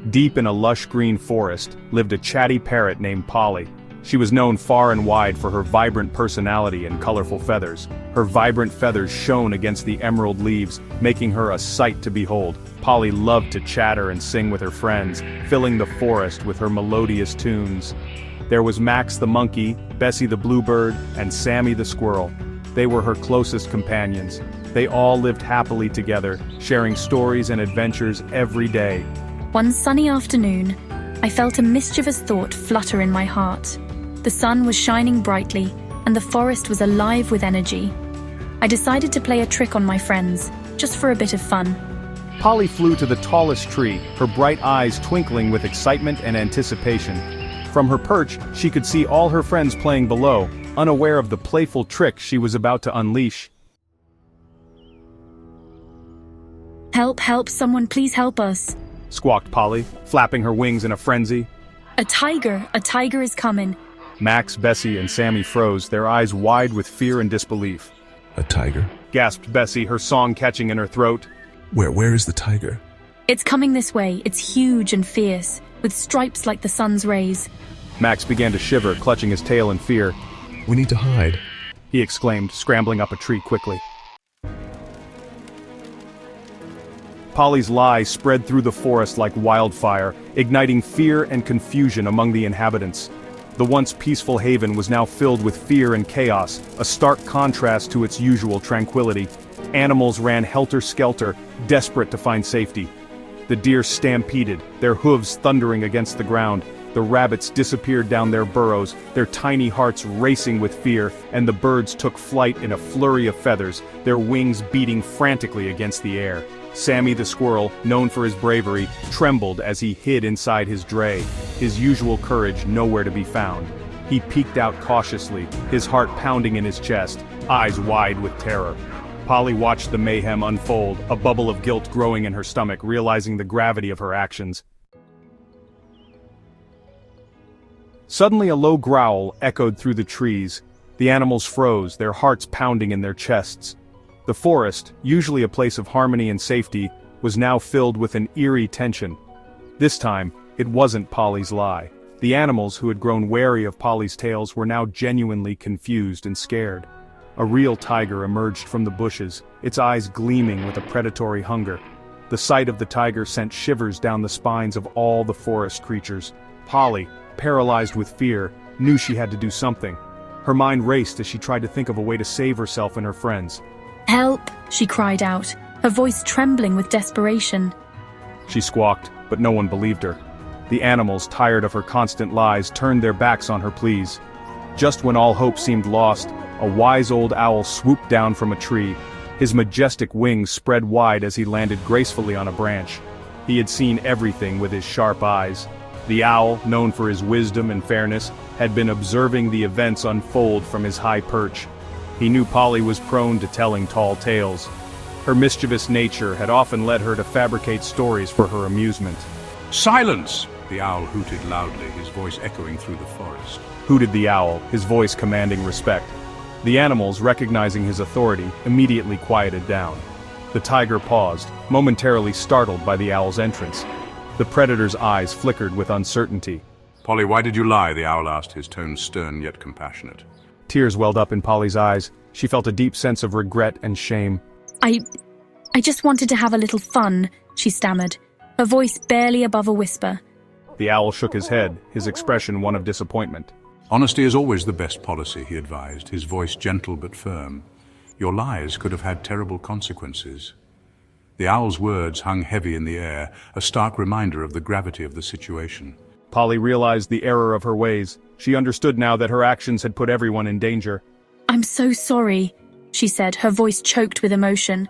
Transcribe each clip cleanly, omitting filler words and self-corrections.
Deep in a lush green forest lived a chatty parrot named Polly. She was known far and wide for her vibrant personality and colorful feathers. Her vibrant feathers shone against the emerald leaves, making her a sight to behold. Polly loved to chatter and sing with her friends, filling the forest with her melodious tunes. There was Max the monkey, Bessie the bluebird, and Sammy the squirrel. They were her closest companions. They all lived happily together, sharing stories and adventures every day. One sunny afternoon, I felt a mischievous thought flutter in my heart. The sun was shining brightly, and the forest was alive with energy. I decided to play a trick on my friends, just for a bit of fun. Polly flew to the tallest tree, her bright eyes twinkling with excitement and anticipation. From her perch, she could see all her friends playing below, unaware of the playful trick she was about to unleash. "Help, help, someone please help us," squawked Polly, flapping her wings in a frenzy. A tiger is coming." Max, Bessie, and Sammy froze, their eyes wide with fear and disbelief. A tiger? Gasped Bessie, her song catching in her throat. Where is the tiger? "It's coming this way. It's huge and fierce, with stripes like the sun's rays." Max began to shiver, clutching his tail in fear. We need to hide, he exclaimed, scrambling up a tree quickly. Polly's lie spread through the forest like wildfire, igniting fear and confusion among the inhabitants. The once peaceful haven was now filled with fear and chaos, a stark contrast to its usual tranquility. Animals ran helter-skelter, desperate to find safety. The deer stampeded, their hooves thundering against the ground. The rabbits disappeared down their burrows, their tiny hearts racing with fear, and the birds took flight in a flurry of feathers, their wings beating frantically against the air. Sammy the squirrel, known for his bravery, trembled as he hid inside his dray, his usual courage nowhere to be found. He peeked out cautiously, his heart pounding in his chest, eyes wide with terror. Polly watched the mayhem unfold, a bubble of guilt growing in her stomach, realizing the gravity of her actions. Suddenly a low growl echoed through the trees. The animals froze, their hearts pounding in their chests. The forest, usually a place of harmony and safety, was now filled with an eerie tension. This time, it wasn't Polly's lie. The animals who had grown wary of Polly's tales were now genuinely confused and scared. A real tiger emerged from the bushes, its eyes gleaming with a predatory hunger. The sight of the tiger sent shivers down the spines of all the forest creatures. Polly, paralyzed with fear, knew she had to do something. Her mind raced as she tried to think of a way to save herself and her friends. "Help!" she cried out, her voice trembling with desperation. She squawked, but no one believed her. The animals, tired of her constant lies, turned their backs on her pleas. Just when all hope seemed lost, a wise old owl swooped down from a tree. His majestic wings spread wide as he landed gracefully on a branch. He had seen everything with his sharp eyes. The owl, known for his wisdom and fairness, had been observing the events unfold from his high perch. He knew Polly was prone to telling tall tales. Her mischievous nature had often led her to fabricate stories for her amusement. "Silence!" the owl hooted loudly, his voice echoing through the forest. Hooted the owl, his voice commanding respect. The animals, recognizing his authority, immediately quieted down. The tiger paused, momentarily startled by the owl's entrance. The predator's eyes flickered with uncertainty. "Polly, why did you lie?" the owl asked, his tone stern yet compassionate. Tears welled up in Polly's eyes. She felt a deep sense of regret and shame. I just wanted to have a little fun," she stammered, her voice barely above a whisper. The owl shook his head, his expression one of disappointment. "Honesty is always the best policy," he advised, his voice gentle but firm. "Your lies could have had terrible consequences." The owl's words hung heavy in the air, a stark reminder of the gravity of the situation. Polly realized the error of her ways. She understood now that her actions had put everyone in danger. "I'm so sorry," she said, her voice choked with emotion.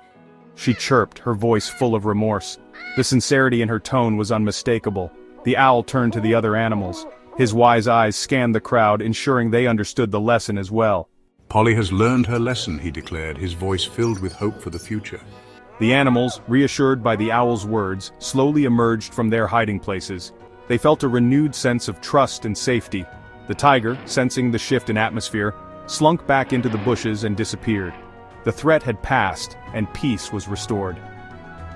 She chirped, her voice full of remorse. The sincerity in her tone was unmistakable. The owl turned to the other animals. His wise eyes scanned the crowd, ensuring they understood the lesson as well. "Polly has learned her lesson," he declared, his voice filled with hope for the future. The animals, reassured by the owl's words, slowly emerged from their hiding places. They felt a renewed sense of trust and safety. The tiger, sensing the shift in atmosphere, slunk back into the bushes and disappeared. The threat had passed, and peace was restored.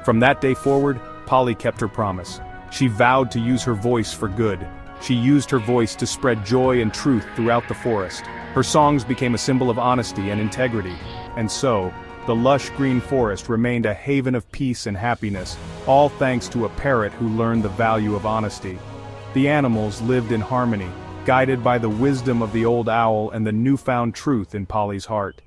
From that day forward, Polly kept her promise. She vowed to use her voice for good. She used her voice to spread joy and truth throughout the forest. Her songs became a symbol of honesty and integrity. And so, the lush green forest remained a haven of peace and happiness, all thanks to a parrot who learned the value of honesty. The animals lived in harmony, guided by the wisdom of the old owl and the newfound truth in Polly's heart.